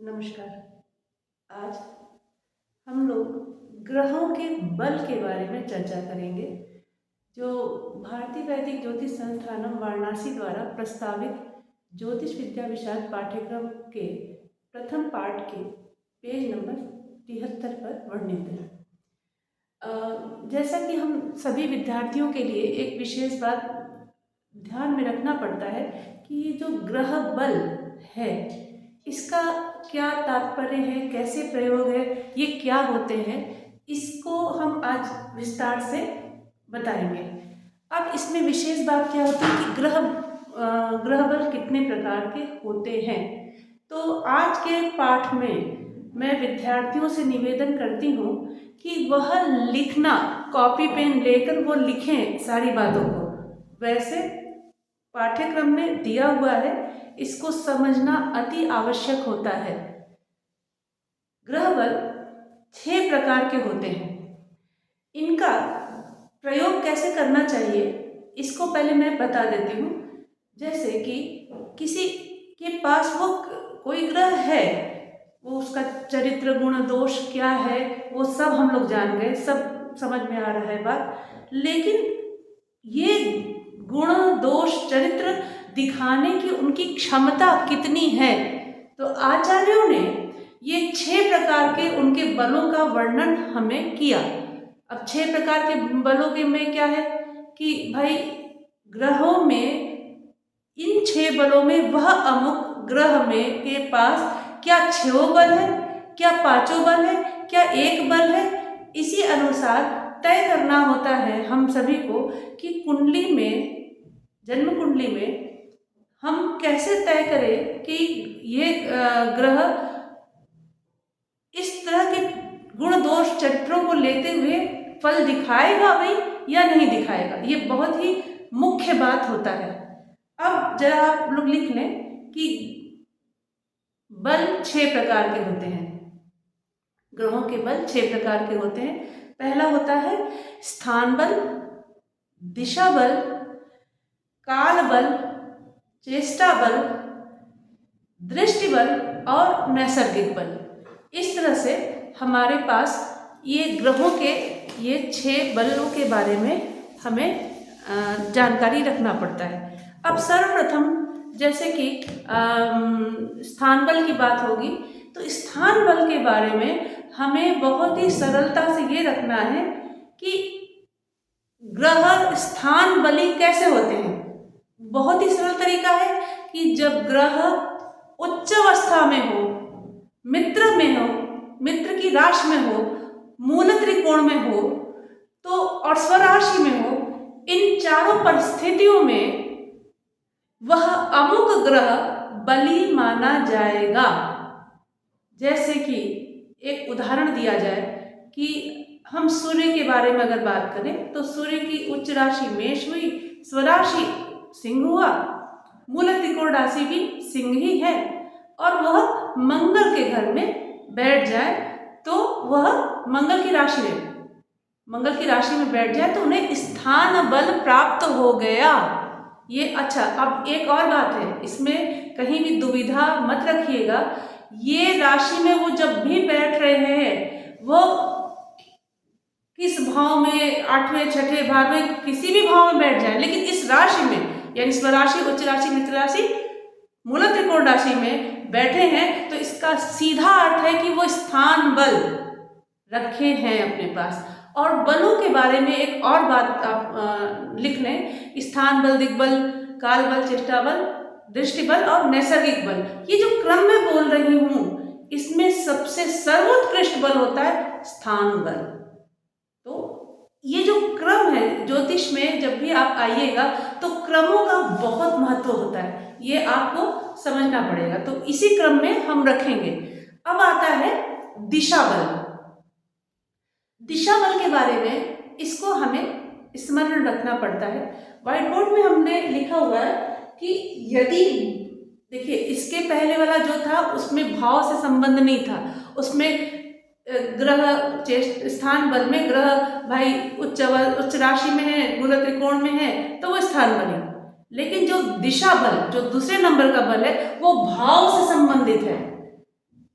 नमस्कार। आज हम लोग ग्रहों के बल के बारे में चर्चा करेंगे, जो भारतीय वैदिक ज्योतिष संस्थानम वाराणसी द्वारा प्रस्तावित ज्योतिष विद्या विशारद पाठ्यक्रम के प्रथम पाठ के पेज नंबर 73 पर वर्णित है। जैसा कि हम सभी विद्यार्थियों के लिए एक विशेष बात ध्यान में रखना पड़ता है कि ये जो ग्रह बल है इसका क्या तात्पर्य है, कैसे प्रयोग है, ये क्या होते हैं, इसको हम आज विस्तार से बताएंगे। अब इसमें विशेष बात क्या होती है कि ग्रह बल कितने प्रकार के होते हैं। तो आज के पाठ में मैं विद्यार्थियों से निवेदन करती हूँ कि वह लिखना, कॉपी पेन लेकर वो लिखें सारी बातों को। वैसे पाठ्यक्रम में दिया हुआ है, इसको समझना अति आवश्यक होता है। ग्रह बल 6 प्रकार के होते हैं। इनका प्रयोग कैसे करना चाहिए इसको पहले मैं बता देती हूँ। जैसे कि किसी के पास वो कोई ग्रह है, वो उसका चरित्र गुण दोष क्या है वो सब हम लोग जान गए, सब समझ में आ रहा है बात। लेकिन ये गुण दोष चरित्र दिखाने की उनकी क्षमता कितनी है, तो आचार्यों ने ये 6 प्रकार के उनके बलों का वर्णन हमें किया। अब 6 प्रकार के बलों के में क्या है कि भाई ग्रहों में, इन 6 बलों में वह अमुक ग्रह में के पास क्या 6 बल है, क्या 5 बल है, क्या 1 बल है, इसी अनुसार तय करना होता है हम सभी को कि कुंडली में, जन्म कुंडली में हम कैसे तय करें कि ये ग्रह इस तरह के गुण दोष चरित्रों को लेते हुए फल दिखाएगा भाई या नहीं दिखाएगा। ये बहुत ही मुख्य बात होता है। अब जरा आप लोग लिख लें कि बल 6 प्रकार के होते हैं। ग्रहों के बल 6 प्रकार के होते हैं। पहला होता है स्थान बल, दिशा बल, काल बल, चेष्टा बल, दृष्टि बल और नैसर्गिक बल। इस तरह से हमारे पास ये ग्रहों के ये 6 बलों के बारे में हमें जानकारी रखना पड़ता है। अब सर्वप्रथम जैसे कि स्थान बल की बात होगी, तो स्थान बल के बारे में हमें बहुत ही सरलता से ये रखना है कि ग्रह स्थान बली कैसे होते हैं। बहुत ही सरल तरीका है कि जब ग्रह उच्च अवस्था में हो, मित्र में हो, मित्र की राशि में हो, मूल त्रिकोण में हो तो और स्वराशि में हो, इन चारों परिस्थितियों में वह अमुक ग्रह बली माना जाएगा। जैसे कि एक उदाहरण दिया जाए कि हम सूर्य के बारे में अगर बात करें तो सूर्य की उच्च राशि मेष हुई, स्वराशि सिंह हुआ, मूल त्रिकोण राशि भी सिंह ही है, और वह मंगल के घर में बैठ जाए तो वह मंगल की राशि में बैठ जाए तो उन्हें स्थान बल प्राप्त हो गया। ये अच्छा, अब एक और बात है, इसमें कहीं भी दुविधा मत रखिएगा। ये राशि में वो जब भी बैठ रहे हैं, वो किस भाव में, 8वें 6ठे भाव में, किसी भी भाव में बैठ जाए, लेकिन इस राशि में यानी स्वराशि, उच्च राशि, मित्र राशि, मूल त्रिकोण राशि में बैठे हैं, तो इसका सीधा अर्थ है कि वो स्थान बल रखे हैं अपने पास। और बलों के बारे में एक और बात आप लिख लें, स्थान बल, दिग्बल, काल बल, चेष्टा बल, दृष्टि बल और नैसर्गिक बल। ये जो क्रम में बोल रही हूँ, इसमें सबसे सर्वोत्कृष्ट बल होता है स्थान बल। तो ये जो क्रम है, ज्योतिष में जब भी आप आइएगा तो क्रमों का बहुत महत्व होता है, ये आपको समझना पड़ेगा। तो इसी क्रम में हम रखेंगे। अब आता है दिशा बल। दिशा बल के बारे में इसको हमें स्मरण रखना पड़ता है। व्हाइट बोर्ड में हमने लिखा हुआ है कि यदि, देखिए इसके पहले वाला जो था उसमें भाव से संबंध नहीं था, उसमें ग्रह स्थान बल में ग्रह भाई उच्च राशि में है, मूल त्रिकोण में है तो वो स्थान बल है। लेकिन जो दिशा बल, जो दूसरे नंबर का बल है, वो भाव से संबंधित है।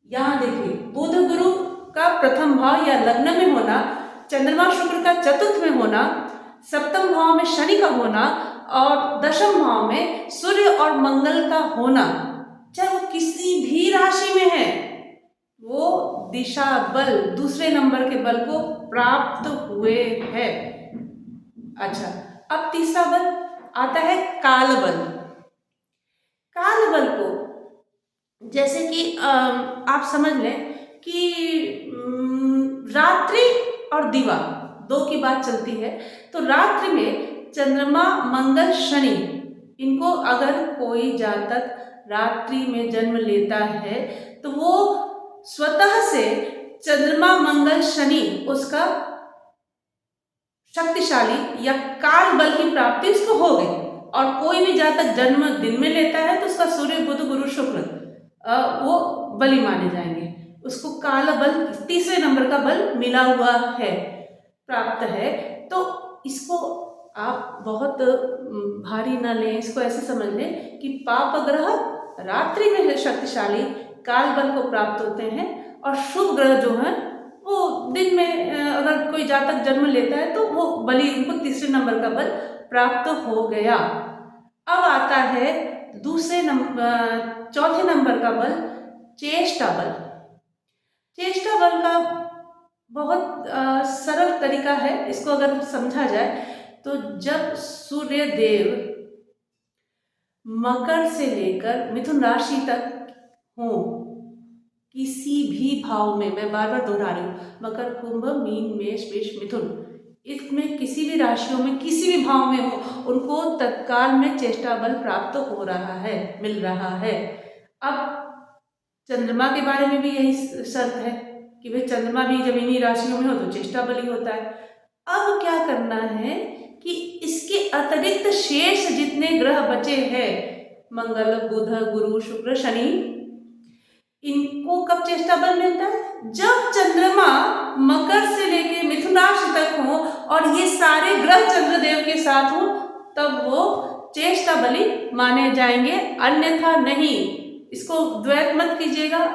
यहाँ देखिए, बुध गुरु का प्रथम भाव या लग्न में होना, चंद्रमा शुक्र का चतुर्थ में होना, सप्तम भाव में शनि का होना और दशम भाव में सूर्य और मंगल का होना, चाहे वो किसी भी राशि में है, वो दिशा बल, दूसरे नंबर के बल को प्राप्त हुए है। अच्छा, अब तीसरा बल आता है काल बल। काल बल को जैसे कि आप समझ लें कि रात्रि और दिवा दो की बात चलती है, तो रात्रि में चंद्रमा मंगल शनि, इनको अगर कोई जातक रात्रि में जन्म लेता है तो वो स्वतः से चंद्रमा मंगल शनि उसका शक्तिशाली या काल बल की प्राप्ति उसको हो गई। और कोई भी जातक जन्म दिन में लेता है तो उसका सूर्य बुध गुरु शुक्र वो बलि माने जाएंगे, उसको काला बल तीसरे नंबर का बल मिला हुआ है, प्राप्त है। तो इसको आप बहुत भारी ना लें, इसको ऐसे समझ लें कि पाप ग्रह रात्रि में शक्तिशाली काल बल को प्राप्त होते हैं और शुभ ग्रह जो है वो दिन में अगर कोई जातक जन्म लेता है तो वो बलि उनको तीसरे नंबर का बल प्राप्त हो गया। अब आता है चौथे नंबर का बल चेष्टा बल। चेष्टा बल का बहुत सरल तरीका है, इसको अगर समझा जाए तो जब सूर्य देव मकर से लेकर मिथुन राशि तक हो, किसी भी भाव में, मैं बार बार दोहरा रही हूँ, मकर कुंभ मीन मेष वृष मिथुन, इसमें किसी भी राशियों में किसी भी भाव में हो, उनको तत्काल में चेष्टा बल प्राप्त हो रहा है, मिल रहा है। अब चंद्रमा के बारे में भी यही शर्त है कि भाई चंद्रमा भी जब इन्हीं राशियों में हो तो चेष्टा बल ही होता है। अब क्या करना है कि इसके अतिरिक्त शेष जितने ग्रह बचे हैं, मंगल बुध गुरु शुक्र शनि, इनको कब चेष्टा बल मिलता है? जब चंद्रमा मकर से लेके मिथुन राशि तक हो और ये सारे ग्रह चंद्रदेव के साथ हो, तब वो चेष्टा बलि माने जाएंगे, अन्यथा नहीं। इसको द्वैत मत कीजिएगा,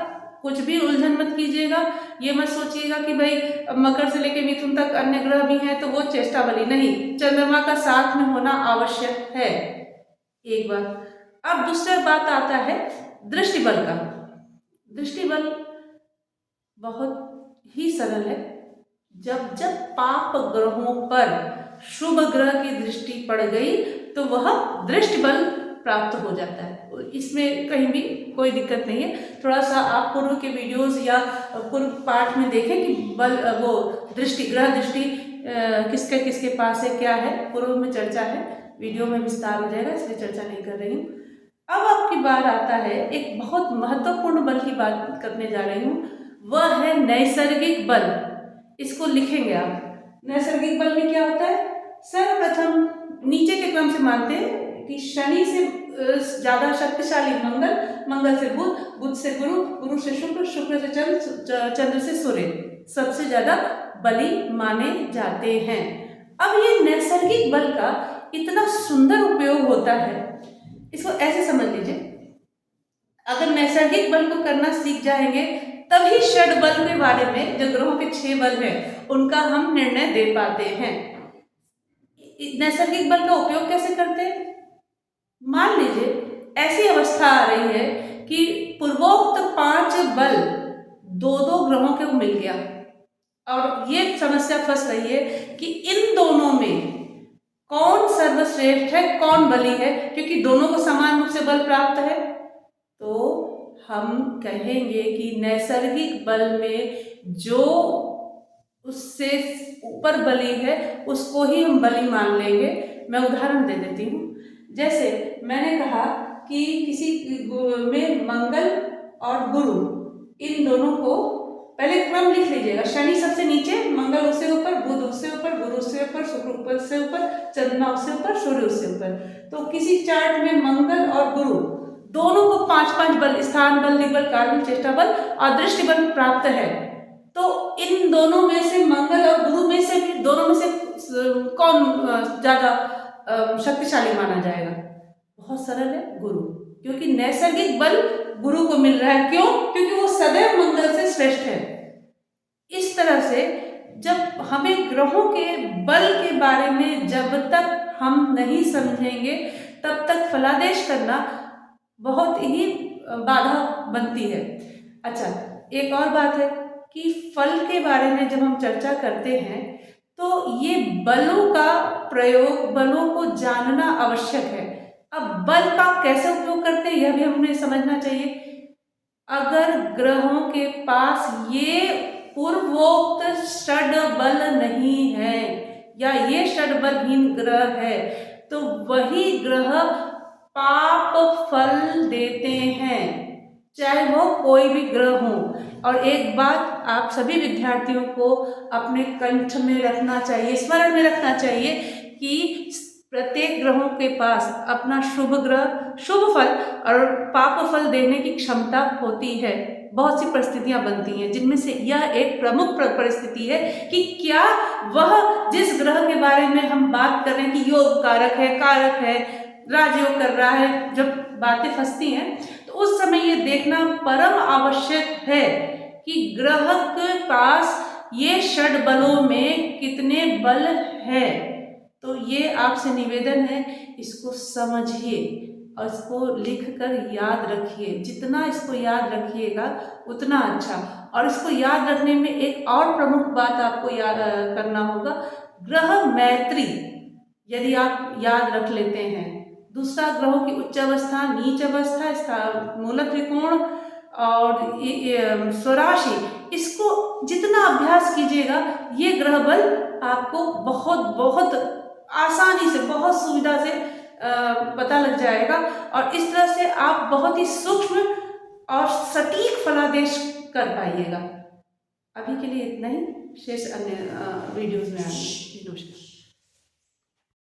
कुछ भी उलझन मत कीजिएगा, ये मत सोचिएगा कि भाई मकर से लेके मिथुन तक अन्य ग्रह भी हैं तो वो चेष्टा बलि नहीं, चंद्रमा का साथ में होना आवश्यक है, एक बात। अब दूसरा बात आता है दृष्टि बल का। दृष्टि बल बहुत ही सरल है। जब जब पाप ग्रहों पर शुभ ग्रह की दृष्टि पड़ गई तो वह दृष्टि बल प्राप्त हो जाता है, इसमें कहीं भी कोई दिक्कत नहीं है। थोड़ा सा आप पूर्व के वीडियोस या पूर्व पाठ में देखें कि बल वो दृष्टि ग्रह दृष्टि किसके किसके पास है, क्या है, पूर्व में चर्चा है, वीडियो में विस्तार हो जाएगा, इसलिए चर्चा नहीं कर रही हूँ। अब आपकी बार आता है एक बहुत महत्वपूर्ण बल की बात करने जा रही हूँ, वह है नैसर्गिक बल। इसको लिखेंगे आप। नैसर्गिक बल में क्या होता है? सर्वप्रथम नीचे के क्रम से मानते हैं कि शनि से ज्यादा शक्तिशाली मंगल, मंगल से बुध, बुध से गुरु, गुरु से शुक्र, शुक्र से चंद्र, चंद्र से सूर्य सबसे ज्यादा बलि माने जाते हैं। अब ये नैसर्गिक बल का इतना सुंदर उपयोग होता है, इसको ऐसे समझ लीजिए, अगर नैसर्गिक बल को करना सीख जाएंगे तभी षड बल के बारे में, जो ग्रहों के 6 बल हैं, उनका हम निर्णय दे पाते हैं। नैसर्गिक बल का उपयोग कैसे करते हैं? मान लीजिए ऐसी अवस्था आ रही है कि पूर्वोक्त 5 बल 2-2 ग्रहों के मिल गया और ये समस्या फंस रही है कि इन दोनों में कौन सर्वश्रेष्ठ है, कौन बलि है, क्योंकि दोनों को समान रूप से बल प्राप्त है। तो हम कहेंगे कि नैसर्गिक बल में जो उससे ऊपर बलि है उसको ही हम बलि मान लेंगे। मैं उदाहरण दे देती हूँ। जैसे मैंने कहा कि किसी में मंगल और गुरु, इन दोनों को पहले क्रम लिख लीजिएगा। शनि सबसे नीचे, मंगल उससे ऊपर, बुध उससे ऊपर, गुरु उससे ऊपर, शुक्र ऊपर से ऊपर, चंद्रमा उससे ऊपर, सूर्य उससे ऊपर। तो किसी चार्ट में मंगल और गुरु दोनों को 5-5 बल, स्थान बल, दिग्बल, काल, चेष्टा बल और दृष्टि बल प्राप्त है। तो इन दोनों में से, मंगल और गुरु में से भी, दोनों में से कौन ज्यादा शक्तिशाली माना जाएगा? बहुत सरल है, गुरु, क्योंकि नैसर्गिक बल गुरु को मिल रहा है। क्यों? क्योंकि वो सदैव श्रेष्ठ है। इस तरह से जब हमें ग्रहों के बल के बारे में जब तक हम नहीं समझेंगे तब तक फलादेश करना बहुत ही बाधा बनती है। अच्छा, एक और बात है कि फल के बारे में जब हम चर्चा करते हैं तो ये बलों का प्रयोग, बलों को जानना आवश्यक है। अब बल का कैसे उपयोग करते हैं यह भी हमें समझना चाहिए। अगर ग्रहों के पास ये पूर्वोक्त षड बल नहीं है या ये षड बलहीन ग्रह है तो वही ग्रह पाप फल देते हैं, चाहे वो कोई भी ग्रह हो। और एक बात आप सभी विद्यार्थियों को अपने कंठ में रखना चाहिए, स्मरण में रखना चाहिए कि प्रत्येक ग्रहों के पास अपना शुभ ग्रह शुभ फल और पाप फल देने की क्षमता होती है। बहुत सी परिस्थितियां बनती हैं जिनमें से यह एक प्रमुख परिस्थिति है कि क्या वह जिस ग्रह के बारे में हम बात कर रहे हैं कि योग कारक है, राजयोग कर रहा है, जब बातें फंसती हैं तो उस समय ये देखना परम आवश्यक है कि ग्रह के पास ये षड बलों में कितने बल है। तो ये आपसे निवेदन है, इसको समझिए और इसको लिख कर याद रखिए। जितना इसको याद रखिएगा उतना अच्छा। और इसको याद रखने में एक और प्रमुख बात आपको याद करना होगा, ग्रह मैत्री यदि आप याद रख लेते हैं, दूसरा ग्रहों की उच्च अवस्था, नीच अवस्था, मूल त्रिकोण और स्वराशि, इसको जितना अभ्यास कीजिएगा ये ग्रह बल आपको बहुत बहुत आसानी से, बहुत सुविधा से पता लग जाएगा और इस तरह से आप बहुत ही सूक्ष्म और सटीक फलादेश कर पाइएगा। अभी के लिए इतना ही, शेष अन्य वीडियोस में आएंगे। नमस्कार।